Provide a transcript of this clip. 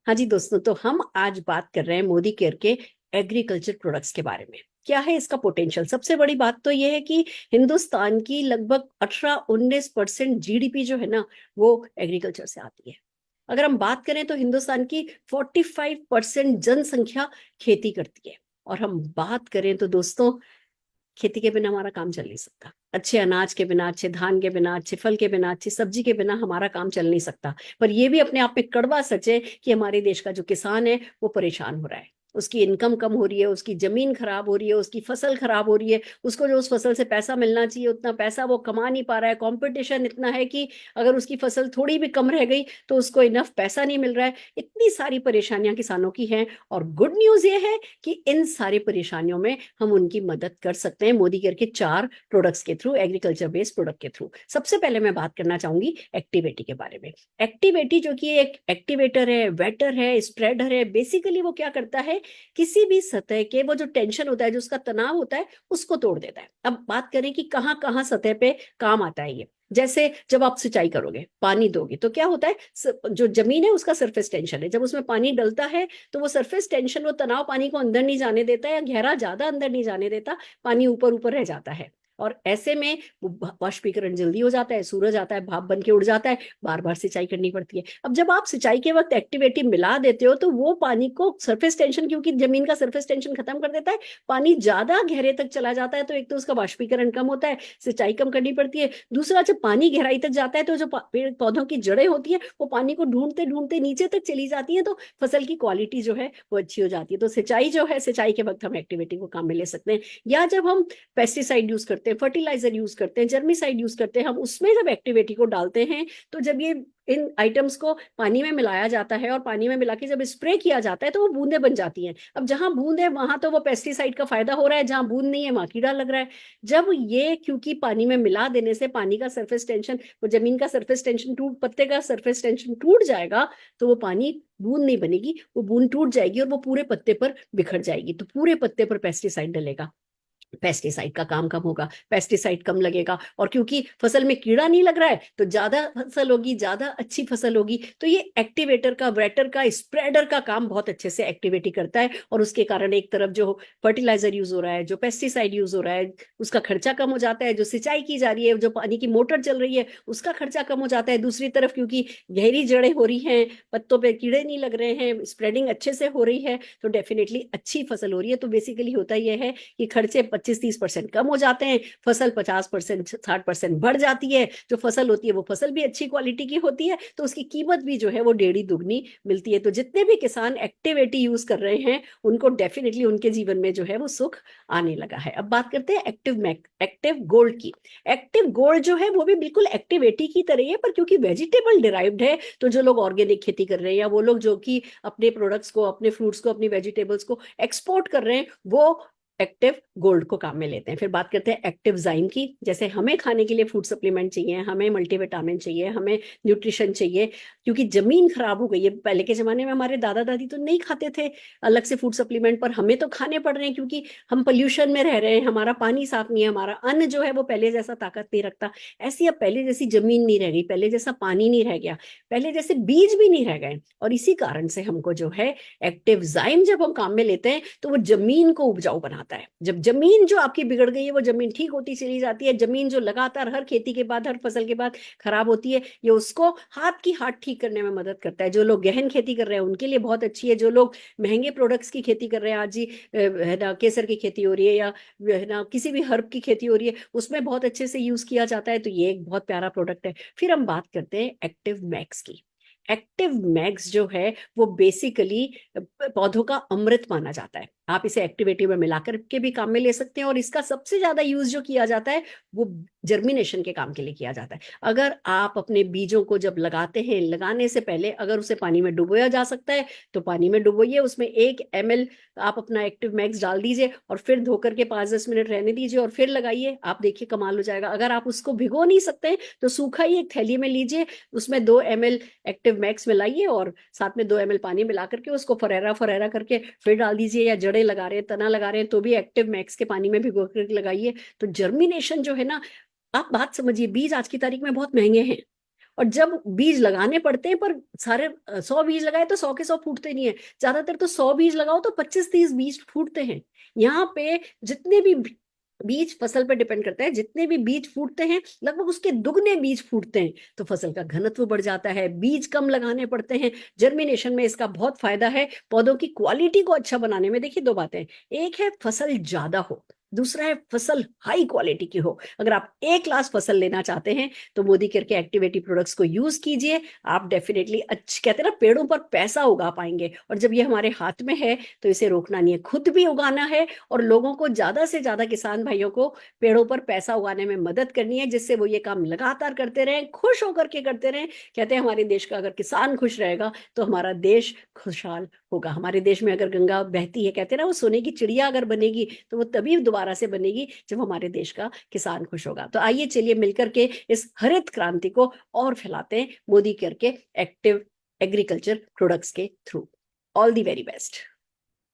हाँ जी दोस्तों, तो हम आज बात कर रहे हैं मोदी केयर के एग्रीकल्चर प्रोडक्ट्स के बारे में। क्या है इसका पोटेंशियल? सबसे बड़ी बात तो ये है कि हिंदुस्तान की लगभग 18-19% जीडीपी जो है ना, वो एग्रीकल्चर से आती है। अगर हम बात करें तो हिंदुस्तान की 45% जनसंख्या खेती करती है। और हम बात करें तो दोस्तों, खेती के बिना हमारा काम चल नहीं सकता। अच्छे अनाज के बिना, अच्छे धान के बिना, अच्छे फल के बिना, अच्छी सब्जी के बिना हमारा काम चल नहीं सकता। पर यह भी अपने आप में कड़वा सच है कि हमारे देश का जो किसान है वो परेशान हो रहा है। उसकी इनकम कम हो रही है, उसकी जमीन खराब हो रही है, उसकी फसल खराब हो रही है। उसको जो उस फसल से पैसा मिलना चाहिए उतना पैसा वो कमा नहीं पा रहा है। कंपटीशन इतना है कि अगर उसकी फसल थोड़ी भी कम रह गई तो उसको इनफ पैसा नहीं मिल रहा है। इतनी सारी परेशानियां किसानों की हैं। और गुड न्यूज ये है कि इन सारी परेशानियों में हम उनकी मदद कर सकते हैं मोदी केयर के 4 प्रोडक्ट्स के थ्रू, एग्रीकल्चर बेस्ड प्रोडक्ट के थ्रू। सबसे पहले मैं बात करना चाहूंगी एक्टिवेटी के बारे में। एक्टिवेटी जो कि एक एक्टिवेटर है, वेटर है, स्प्रेडर है। बेसिकली वो क्या करता है, किसी भी सतह के वो जो टेंशन होता है, जो उसका तनाव होता है, उसको तोड़ देता है। अब बात करें कि कहाँ कहाँ सतह पे काम आता है ये। जैसे जब आप सिंचाई करोगे, पानी दोगे, तो क्या होता है, जो जमीन है उसका सरफेस टेंशन है। जब उसमें पानी डलता है तो वो सरफेस टेंशन, वो तनाव पानी को अंदर नहीं जाने देता है, या गहरा ज्यादा अंदर नहीं जाने देता। पानी ऊपर ऊपर रह जाता है। और ऐसे में वाष्पीकरण जल्दी हो जाता है, सूरज आता है, भाप बन के उड़ जाता है। बार बार सिंचाई करनी पड़ती है। अब जब आप सिंचाई के वक्त एक्टिवेटी मिला देते हो तो वो पानी को सरफेस टेंशन, क्योंकि जमीन का सरफेस टेंशन खत्म कर देता है, पानी ज्यादा गहरे तक चला जाता है। तो एक तो उसका वाष्पीकरण कम होता है, सिंचाई कम करनी पड़ती है। दूसरा, जब पानी गहराई तक जाता है तो जो पेड़ पौधों की जड़ें होती है वो पानी को ढूंढते ढूंढते नीचे तक चली जाती है। तो फसल की क्वालिटी जो है वो अच्छी हो जाती है। तो सिंचाई जो है, सिंचाई के वक्त हम एक्टिविटी को काम में ले सकते हैं। या जब हम पेस्टिसाइड यूज करते हैं, फर्टिलाइजर यूज करते हैं, जर्मिसाइड यूज करते हैं, हम उसमें जब एक्टिविटी को डालते हैं, तो जब ये इन आइटम्स को पानी में मिलाया जाता है और पानी में मिला के जब स्प्रे किया जाता है तो वो बूंदे बन जाती हैं। अब जहां बूंद है वहां तो वो पेस्टिसाइड का फायदा हो रहा है, जहां बूंद नहीं है वहां कीड़ा लग रहा है। जब ये, क्योंकि पानी में मिला देने से पानी का सरफेस टेंशन, वो जमीन का सरफेस टेंशन टूट, पत्ते का सरफेस टेंशन टूट जाएगा, तो वो पानी बूंद नहीं बनेगी, वो बूंद टूट जाएगी और वो पूरे पत्ते पर बिखर जाएगी। तो पूरे पत्ते पर पेस्टिसाइड डलेगा, पेस्टिसाइड का काम कम होगा, पेस्टिसाइड कम लगेगा। और क्योंकि फसल में कीड़ा नहीं लग रहा है तो ज्यादा फसल होगी, ज्यादा अच्छी फसल होगी। तो ये एक्टिवेटर का, वेटर का, स्प्रेडर का काम बहुत अच्छे से एक्टिवेटी करता है। और उसके कारण एक तरफ जो फर्टिलाइजर यूज हो रहा है, जो पेस्टिसाइड यूज हो रहा है, उसका खर्चा कम हो जाता है। जो सिंचाई की जा रही है, जो पानी की मोटर चल रही है, उसका खर्चा कम हो जाता है। दूसरी तरफ क्योंकि गहरी जड़ें हो रही हैं, पत्तों पे कीड़े नहीं लग रहे हैं, स्प्रेडिंग अच्छे से हो रही है, तो डेफिनेटली अच्छी फसल हो रही है। तो बेसिकली होता यह है कि खर्चे 25-30% कम हो जाते हैं, फसल 50%, 60% बढ़ जाती है। जो फसल होती है वो फसल भी अच्छी क्वालिटी की होती है, तो उसकी कीमत भी जो है वो डेढ़ी दुगनी मिलती है। तो जितने भी किसान एक्टिवेटी यूज कर रहे हैं उनको डेफिनेटली उनके जीवन में जो है वो सुख आने लगा है। अब बात करते हैं एक्टिव गोल्ड की। एक्टिव गोल्ड जो है वो भी बिल्कुल एक्टिवेटी की तरह है, पर क्योंकि वेजिटेबल डिराइव्ड है, तो जो लोग ऑर्गेनिक खेती कर रहे हैं या वो लोग जो कि अपने प्रोडक्ट्स को, अपने फ्रूट्स को, अपनी वेजिटेबल्स को एक्सपोर्ट कर रहे हैं, वो एक्टिव गोल्ड को काम में लेते हैं। फिर बात करते हैं एक्टिव जाइम की। जैसे हमें खाने के लिए फूड सप्लीमेंट चाहिए, हमें मल्टीविटामिन चाहिए, हमें न्यूट्रिशन चाहिए, क्योंकि जमीन खराब हो गई है। पहले के जमाने में हमारे दादा दादी तो नहीं खाते थे अलग से फूड सप्लीमेंट, पर हमें तो खाने पड़ रहे हैं क्योंकि हम पोल्यूशन में रह रहे हैं, हमारा पानी साफ नहीं है, हमारा अन्न जो है वो पहले जैसा ताकत नहीं रखता। ऐसी अब पहले जैसी जमीन नहीं रह गई, पहले जैसा पानी नहीं रह गया, पहले जैसे बीज भी नहीं रह गए। और इसी कारण से हमको जो है एक्टिव जाइम जब हम काम में लेते हैं तो वो जमीन को उपजाऊ बनाता है। जब जमीन जो आपकी बिगड़ गई है वो जमीन ठीक होती चली जाती है। जमीन जो लगातार हर खेती के बाद, हर फसल के बाद खराब होती है, ये उसको हाथ की हाथ ठीक करने में मदद करता है। जो लोग गहन खेती कर रहे हैं उनके लिए बहुत अच्छी है। जो लोग महंगे प्रोडक्ट्स की खेती कर रहे हैं, आज ही है ना केसर की खेती हो रही है, या है ना किसी भी हर्ब की खेती हो रही है, उसमें बहुत अच्छे से यूज किया जाता है। तो ये एक बहुत प्यारा प्रोडक्ट है। फिर हम बात करते हैं एक्टिव मैक्स की। एक्टिव मैक्स जो है वो बेसिकली पौधों का अमृत माना जाता है। आप इसे एक्टिविटी में मिलाकर के भी काम में ले सकते हैं। और इसका सबसे ज्यादा यूज जो किया जाता है वो जर्मिनेशन के काम के लिए किया जाता है। अगर आप अपने बीजों को जब लगाते हैं, लगाने से पहले अगर उसे पानी में डुबोया जा सकता है तो पानी में डुबोइए, उसमें 1 ml आप अपना एक्टिव मैक्स डाल दीजिए और फिर धोकर के 5-10 मिनट रहने दीजिए और फिर लगाइए। आप देखिए कमाल हो जाएगा। अगर आप उसको भिगो नहीं सकते तो सूखा ही एक थैली में लीजिए, उसमें 2 ml एक्टिव मैक्स मिलाइए और साथ में 2 ml पानी मिला करके उसको फरेरा फरेरा करके फिर डाल दीजिए। या जड़ें लगा रहे हैं, तना लगा रहे हैं, तो भी एक्टिव मैक्स के पानी में भिगो कर लगाइए। तो जर्मिनेशन जो है ना, आप बात समझिए, बीज आज की तारीख में बहुत महंगे हैं और जब बीज लगाने पड़ते हैं, पर सारे 100 बीज लगाए तो 100 के 100 फूटते नहीं है, ज्यादातर तो 100 बीज लगाओ तो 25-30 बीज फूटते हैं। यहाँ पे जितने भी बीज, फसल पे डिपेंड करता है, जितने भी बीज फूटते हैं लगभग उसके दुगने बीज फूटते हैं, तो फसल का घनत्व बढ़ जाता है। बीज कम लगाने पड़ते हैं। जर्मिनेशन में इसका बहुत फायदा है। पौधों की क्वालिटी को अच्छा बनाने में देखिए 2 बातें, एक है फसल ज्यादा हो, दूसरा है फसल हाई क्वालिटी की हो। अगर आप ए क्लास फसल लेना चाहते हैं तो मोदी केयर के एक्टिवेटी प्रोडक्ट्स को यूज कीजिए। आप डेफिनेटली अच्छे, कहते हैं ना, पेड़ों पर पैसा उगा पाएंगे। और जब ये हमारे हाथ में है तो इसे रोकना नहीं है, खुद भी उगाना है और लोगों को, ज्यादा से ज्यादा किसान भाइयों को पेड़ों पर पैसा उगाने में मदद करनी है, जिससे वो ये काम लगातार करते रहें, खुश होकर के करते रहें। कहते हैं हमारे देश का अगर किसान खुश रहेगा तो हमारा देश खुशहाल होगा। हमारे देश में अगर गंगा बहती है, कहते हैं ना, वो सोने की चिड़िया अगर बनेगी तो वो तभी दोबारा से बनेगी जब हमारे देश का किसान खुश होगा। तो आइए चलिए मिलकर के इस हरित क्रांति को और फैलाते हैं मोदी केयर के एक्टिव एग्रीकल्चर प्रोडक्ट्स के through. All the very best.